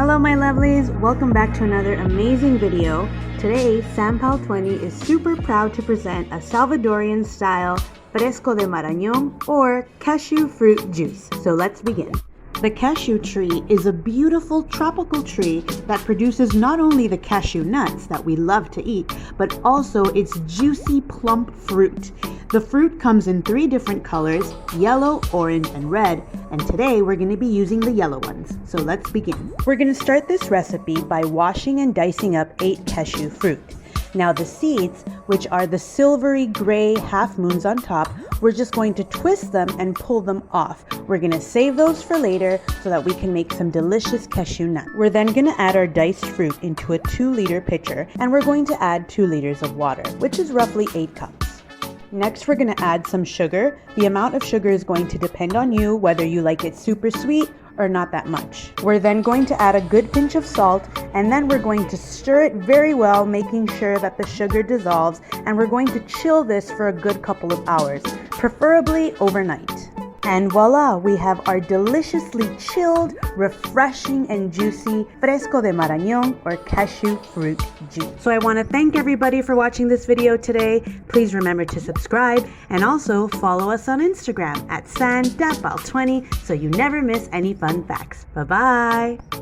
Hello my lovelies, welcome back to another amazing video. Today, Sampal20 is super proud to present a Salvadorian style Fresco de Marañon or cashew fruit juice. So let's begin. The cashew tree is a beautiful tropical tree that produces not only the cashew nuts that we love to eat, but also its juicy plump fruit. The fruit comes in 3 different colors, yellow, orange, and red, and today we're going to be using the yellow ones. So let's begin. We're going to start this recipe by washing and dicing up 8 cashew fruit. Now the seeds, which are the silvery gray half moons on top, we're just going to twist them and pull them off. We're going to save those for later so that we can make some delicious cashew nuts. We're then going to add our diced fruit into a 2-liter pitcher, and we're going to add 2 liters of water, which is roughly 8 cups. Next, we're going to add some sugar. The amount of sugar is going to depend on you, whether you like it super sweet or not that much. We're then going to add a good pinch of salt, and then we're going to stir it very well, making sure that the sugar dissolves, and we're going to chill this for a good couple of hours, preferably overnight. And voila, we have our deliciously chilled, refreshing, and juicy Fresco de Marañon or cashew fruit juice. So I want to thank everybody for watching this video today. Please remember to subscribe and also follow us on Instagram at Sampal20 so you never miss any fun facts. Bye-bye.